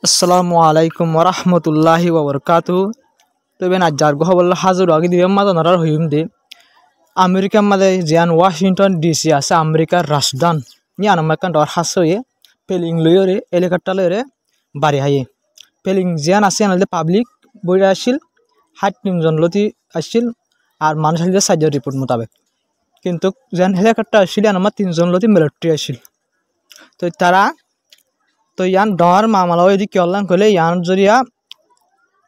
আসসালামু আলাইকুম ওরহমতুল্লাহি ওবরকাতু। তবে না যার গহ বললো হাজার আগে দিবে মাঝে নারার হইম দে আমেরিকার মাঝে জিয়ান ওয়াশিংটন ডিসি আছে আমেরিকার রাজধান ইয়ান আমাকান ডর হাসয়ে পেলিং লইরে এলাকাটা লইরে বাড়ি হাইয়ে পেলিং জিয়ান আছে আনলে পাবলিক বইরা আসিল 60 জন লতি আসিল আর মানুষ আসলে সাইজের রিপোর্ট মোতাবেক কিন্তু জিয়ান হেলিকপ্টার আসিল আমার 3 জন লতি মিলিটারি আসিল তো তারা তো ইয়ান ডর মামালাও যদি কেলান কইলে ইয়ান জরিয়া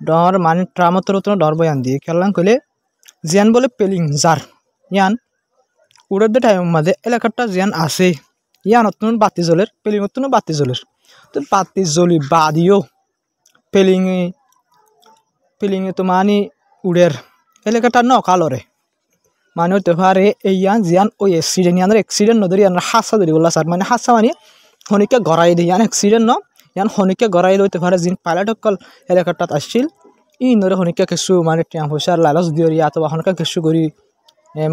ডর মানে ট্রামতর ডর বয়ান দিয়ে কেলান কইলে জিয়ান বলে পেলিং জার ইয়ান উড়ের দে টাইম মাঝে এলাকাটা জিয়ান আছে ইয়ান অতন বাতি জ্বলের পেলিং অতন বাতি জ্বলের তো বাতি জ্বলি বাদিও পেলিংয়ে পেলিংয়ে তো মানে উড়ের এলাকাটা ন কালরে মানে হতে পারে এই ইয়ান জিয়ান ওই অ্যাক্সিডেন্ট ইয়ানের অ্যাক্সিডেন্ট নদরি ইয়ান হাসা ধরি বললা স্যার মানে হাসা মানে হনিকে গড়াই দিয়ে ইয়ান অ্যাক্সিডেন্ট ন ইয়ান হনিকে গড়াই লইতে পারে যিন পাইলট সকল এলাকাটাত আসছিল ই নরে হনিকে কিছু মানে টিয়া পয়সার লালচ দিয়রিয়া অথবা হনকা কিছু করি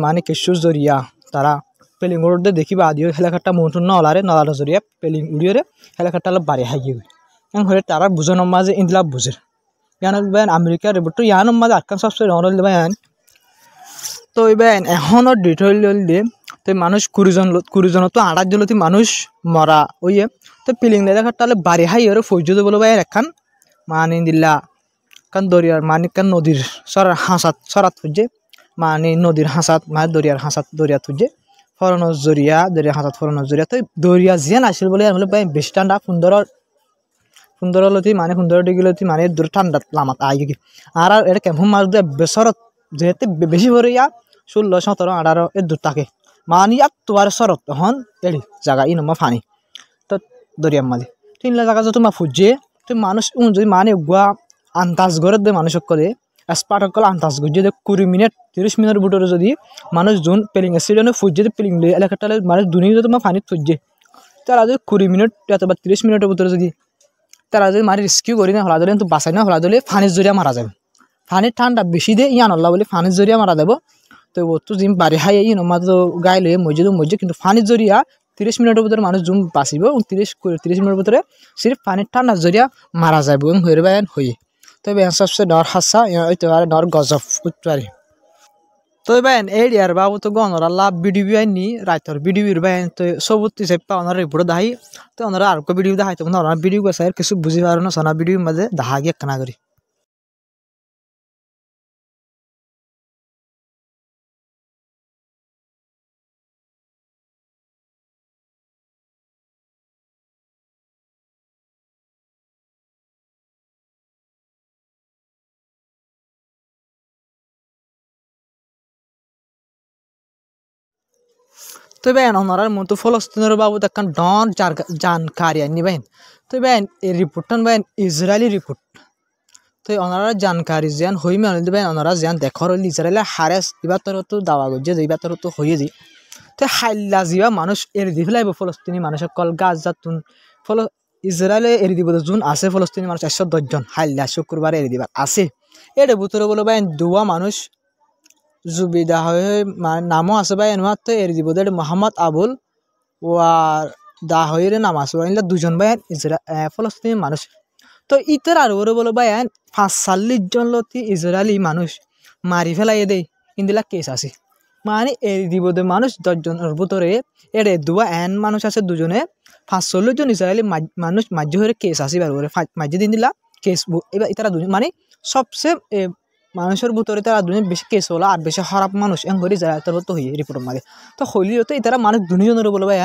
মানে কিছু জরিয়া তারা পেলিং উড়ে দেখিবা আদিও এলাকাটা মন্টুন নলারে নলার জরিয়া পেলিং উড়িয়ে এলাকাটা বাড়ি হাইয়ে এখন হয়ে তারা বুঝানোর মাঝে ইন্দলা বুঝে ইয়ান বেন আমেরিকার রিপোর্ট ইয়ান মাঝে আটকান সবচেয়ে রনল দেবেন তো এবার এখনও ডিটেল দিয়ে তো মানুষ 20 জন তো 28 জন মানুষ মরা ওইয়ে তো পিলিং এলাকাটা বাড়ি হাই ওর ফৌজ বলো ভাই একখান মানে দিল্লা কান দরিয়ার মানে কান নদীর সরার হাসাত সরাত ফুজে মানে নদীর হাসাত মানে দরিয়ার হাসাত দরিয়া তুজে ফরনজ জরিয়া দরিয়া হাসাত ফরনজ জরিয়া তো দরিয়া জিয়ান আসিল বলে আর ভাই বেশি ঠান্ডা সুন্দর লতি মানে 15 ডিগ্রি লতি মানে দূর ঠান্ডা লামাত আগে কি আর এটা কেমন মাছ দিয়ে বেসরত যেহেতু বেশি ভরিয়া 16 17 18 এর দূর থাকে মানে আর তোমার সরত তখন এড়ি জায়গা ই নম্বর ফানি তো দরিয়ার মাঝে তিনলা জায়গা যত মা ফুজে তো মানুষ যদি মানে গুয়া আন্দাজ ঘরের দে মানুষ করে এক্সপার্ট সকল আন্দাজ করে যদি 20 মিনিট 30 মিনিট বুটরে যদি মানুষ যোন পেলিং অ্যাক্সিডেন্টে ফুজে পেলিং এলাকাটা মানুষ দুনিয়া যদি মা ফানিত ফুজে তারা যদি 20 মিনিট অথবা 30 মিনিটের ভিতরে যদি তারা যদি মারি রেস্কিউ করি না হলা ধরে কিন্তু বাঁচাই না হলা ধরে ফানির জরিয়া মারা যাবে ফানির ঠান্ডা বেশি দিয়ে ইয়ান আল্লাহ বলে ফানির জরিয়া মারা দেবো তো ও তো জিম বাড়ি হাই ই নমা তো গাই লয়ে মসজিদ কিন্তু ফানির জরিয়া 30 মিনিটের ভিতরে মানুষ জুম বাঁচিব 30 মিনিটের ভিতরে সির্ফ ফানির ঠান্ডার জরিয়া মারা যাব এবং হয়ে বায়ান হয়ে তো এবার সবচেয়ে ডর হাসা হইতে পারে ডর গজব উঠতে পারে তো এবার এই আর বাবু তো গণর আল্লাহ ভিডিও আইনি রাইতর ভিডিওর বাইন তো সবুত চেপা ওনার রিপোর্ট দাহাই তো ওনারা আর ভিডিও দেখাই তো ওনারা ভিডিও গেছে কিছু বুঝি পারো না সোনা ভিডিওর মাঝে দেখা গিয়ে কেনা করি তো বেন ওনার মতো ফলস্তিনের বাবু দেখান ডন জানকারি আনি বেন তো বেন এই রিপোর্টটা বেন ইসরায়েলি রিপোর্ট তো ওনারা জানকারি যেন হই মানে বেন ওনারা যেন দেখর হইল ইসরায়েলে হারেস এবার তো দাওয়া গজে এবার তো হয়ে দি তো হাইল্লা যা মানুষ এর দি ফেলাইব ফলস্তিনি মানুষ কল গাছ যাতুন ইসরায়েলে এরি দিব যোন আছে ফলস্তিনি মানুষ 110 জন হাইল্লা শুক্রবার এরি দিবার আছে এর ভিতরে বলো বেন দুয়া মানুষ জুবিদা হয়ে নামও আছে ভাই এনুয়ার তো এর দিব মোহাম্মদ আবুল ওয়ার দা হইরে নাম আছে এগুলা 2 জন ভাই ফলস্তিনি মানুষ তো ইতার আর ওরে বলো ভাই 45 জন লতি ইসরায়েলি মানুষ মারি ফেলাই দেয় ইন্দিলা কেস আছে মানে এর দিব মানুষ 10 জনের ভিতরে এর দুয়া মানুষ আছে 2 জনে 45 জন ইসরায়েলি মানুষ মাঝে হয়ে কেস আছে এবার ওরে মাঝে দিন দিলা কেস এবার ইতারা মানে সবচেয়ে মানুষের ভিতরে তারা দুনিয়া বেশি কেস হলো আর বেশি খারাপ মানুষ এম করে যায় তার তো হই রিপোর্টের মাঝে তো হইলি তো তারা মানুষ দুনিজনের বলে ভাই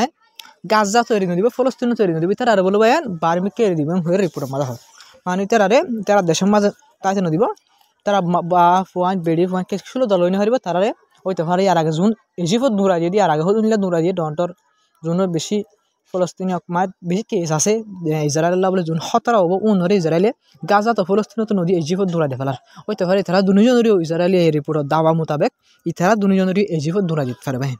গাজা তৈরি নদীব ফলস্তিন তৈরি নদীব তারা আর বলে ভাই বার্মিকে এড়ে দিব হয়ে রিপোর্টের মাঝে হয় মানে তারা দেশের মাঝে তাইতে নদীব তারা বা ফোয়ান বেড়ি ফোয়ান কিছু দল হারিব তারারে হইতে পারে আর আগে জুন ইজিপত দূরা দিয়ে আর আগে হলে দূরা দিয়ে ডন্টর জুনের বেশি ফলস্তিনি মাত বেশি কেস আছে ইসরায়েল্লাহ বলে জুন 17 হবো উনরে ইসরায়েলে গাজা তো ফলস্তিন তো নদী ইজিপত দূরা দিয়ে ফেলার হইতে পারে তারা দুজনেরই ইসরায়েলি এই রিপোর্টের দাওয়া মোতাবেক ইতারা দুজনেরই ইজিপত দূরা দিতে পারে ভাই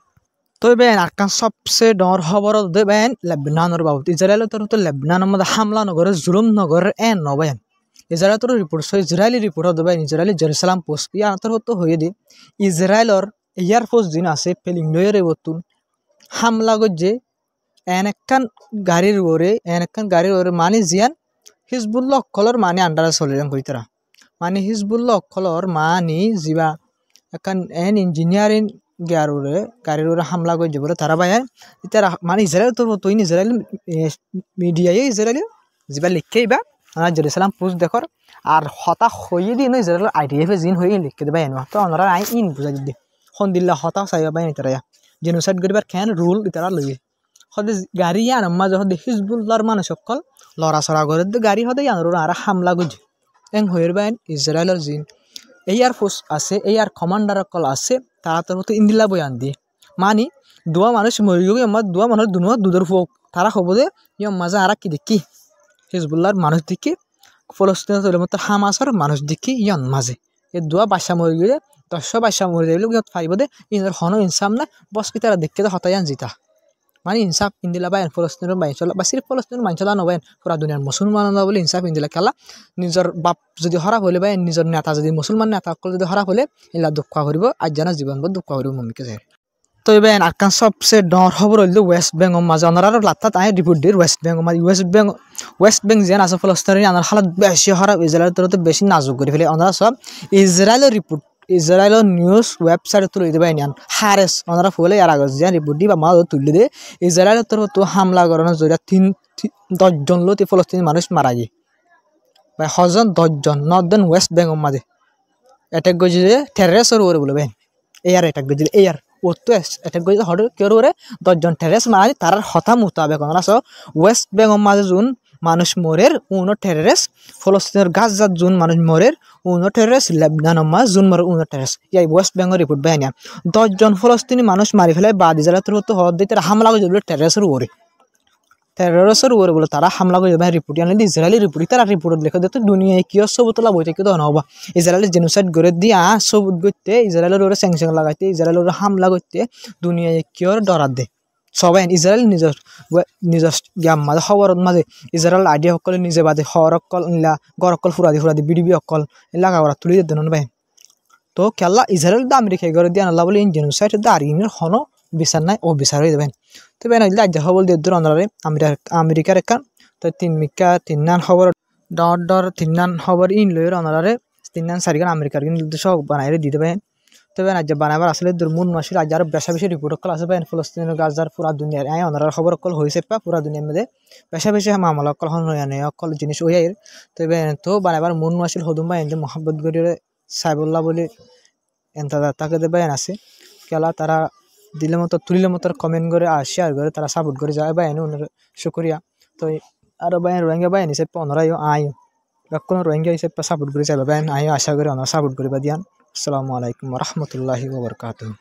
তো বেন আরকান সবচেয়ে ডর খবর দেবেন লেবনানের বাবদ ইসরায়েল তো লেবনানের মধ্যে হামলা নগরের জুলুম নগরের নবেন ইসরায়েল রিপোর্ট ইসরায়েলি রিপোর্ট দেবেন ইসরায়েলি জেরুসালাম পোস্ট ইয়ার তো হয়ে দি ইসরায়েলের এয়ারফোর্স দিন আছে পেলিং লয়ের বতুন হামলা গজ্জে এনেকান গাড়ির ওরে মানে জিয়ান হিজবুল্লাহ কলর মানে আন্ডারে চলিলেন কই তারা মানে হিজবুল্লাহ কলর মানে যিবা এখন ইঞ্জিনিয়ারিং গাড়ির হামলা করে যাবলে তারা বাইরে তারা মানে ইসরায়েল তোর তুই ইসরায়েল মিডিয়ায় ইসরায়েল যিবা লিখে বা জেরুসালাম পোস্ট দেখর আর হতা হয়ে দিন ইসরায়েলের IDF জিন হয়ে লিখে দেবা এনো তো ওনারা আই ইন বুঝাই দি সন্দিল্লা হতা চাইবা পাই তারা জেনোসাইড করিবার কেন রুল তারা লই সদে গাড়ি আর মাঝে সদে হিজবুল্লাহর মানুষ সকল লড়াচড়া করে গাড়ি সদে আর হামলা গুজি এং হইর বাইন ইসরায়েলের জিন এয়ার ফোর্স আছে এয়ার কমান্ডার সকল আছে তারা তোর মতো ইন্দিলা বয়ান দিয়ে মানি দুয়া মানুষ মরি গিয়ে আমার দুয়া মানুষ দুনুয়া দুধের ফোক তারা হব দে ইয়ম মাঝে আর কি দেখি হিজবুল্লাহর মানুষ দেখি ফলস্তিনের মতো হামাসর মানুষ দেখি ইয়ন মাঝে এই দুয়া বাসা মরি গিয়ে 10 বাসা মরি যাইলে ফাইব দে ইনের হন ইনসাম না বস কি তারা দেখতে হতায়ান জিতা মানে ইনসাফ ইন্দিলা বাইন ফলস্তিনের বাইন চলা বা সির্ফ ফলস্তিনের বাইন চলা নবাইন পুরা দুনিয়ার মুসলমান বলে ইনসাফ ইন্দিলা খেলা নিজের বাপ যদি হরা হলে বা নিজের নেতা যদি মুসলমান নেতা সকল যদি হরা হলে ইলা দুঃখ করিব আজ জানা জীবন দুঃখ করিব মমিকে যায় তো এবার আরকান সবচেয়ে ডর খবর হইল ওয়েস্ট বেঙ্গল মাঝে ওনারা লাত্তাত আয় রিপোর্ট দিয়ে ওয়েস্ট বেঙ্গল মাঝে ওয়েস্ট বেঙ্গ যেন আছে ফলস্তিনের আনার হালত বেশি হরা ইসরায়েলের তরফ বেশি নাজুক করে ফেলে ওনারা সব ইসরায়েলের রিপোর্ট ইসরায়েলের নিউজ ওয়েবসাইটে তুলে দেবে নিয়ান হারেস ওনারা ফুলে আর আগে যে রিপোর্ট দিয়ে বা মা তুলে দিয়ে ইসরায়েলের তরফ তো হামলা করানোর জরিয়া 10 লোক ফলস্তিনি মানুষ মারা গিয়ে বা 10 ওয়েস্ট বেঙ্গল মাঝে অ্যাটাক করছে যে টেররিস্টের ওরে বলবে এয়ার অ্যাটাক করছে এয়ার ও তো অ্যাটাক করছে হঠাৎ কেউ ওরে 10 টেররিস্ট মারা তার হতা মোতাবেক ওনারা সব ওয়েস্ট বেঙ্গল মাঝে যোন মানুষ মরের টেররিস্ট ফলস্তিনের গাজাত যোন মানুষ মরের টেররিস্ট লেবনান মাঝ যোন মরের টেররিস্ট ইয়াই ওয়েস্ট বেঙ্গল রিপোর্ট বাহিনী 10 ফলস্তিনি মানুষ মারি ফেলে বাদ ইসরায়েলের তো হদ দিয়ে তারা হামলা করে যাবে টেররিস্টের ওরে বলে তারা হামলা করে যাবে রিপোর্ট আনলে ইসরায়েলি রিপোর্ট তারা রিপোর্ট লিখে দিতে দুনিয়ায় কিয় সবুতলা বইতে কিন্তু নহবা ইসরায়েলের জেনোসাইড করে দিয়ে সবুত করতে ইসরায়েলের ওরে স্যাংশন লাগাইতে ইসরায়েলের ওরে হামলা করতে দুনিয়ায় কিয় ডরাত দে সবাই ইসরায়েল নিজের জ্ঞান মাঝে খবর মাঝে ইসরায়েল আইডিয়া সকলে নিজে বাদে হর অকল নীলা গড় অকল ফুরাদি বিডিবি অকল লাগা ওরা তুলি দেন ভাই তো খেলা ইসরায়েল দা আমেরিকা করে দিয়ে আল্লাহ বলে জেনোসাইড দা আর ইনের হন বিচার নাই ও বিচার হয়ে দেবেন তো বেন আজ খবর দিয়ে দূর অনারে আমেরিকার একান তো 3 খবর ডর 3 খবর ইন লয়ের অনারে 4 আমেরিকার কিন্তু সব বানাই দিয়ে দেবেন তো বেন আজ বানাবার আসলে দূর মূল মাসির আজ আর বেশি রিপোর্ট কল আসবে ফলস্তিনের গাজার পুরা দুনিয়ার আয় অনারার খবর কল হয়েছে পুরা দুনিয়ার মধ্যে বেশি মামলা কল হন অকল জিনিস ওই তো বেন তো বানাবার মূল মাসিল হদুম বা এনতে মোহাম্মদ গরিরে সাইবুল্লাহ বলে এনতা তাকে দেবেন আছে খেলা তারা দিলে মতো তুলিলে মতো কমেন্ট করে আর শেয়ার করে তারা সাপোর্ট করে যায় বা এনে ওনার শুক্রিয়া তো আরও বাইন রোহিঙ্গা বাইন হিসেবে ওনারাই আয়ো কোনো রোহিঙ্গা হিসেবে সাপোর্ট করে যাবে বাইন আয়ো আশা করে ওনারা সাপোর্ট করে দিয়ান আসসালামু আলাইকুম রহমতুল্লাহি ওয়া বারাকাতুহু।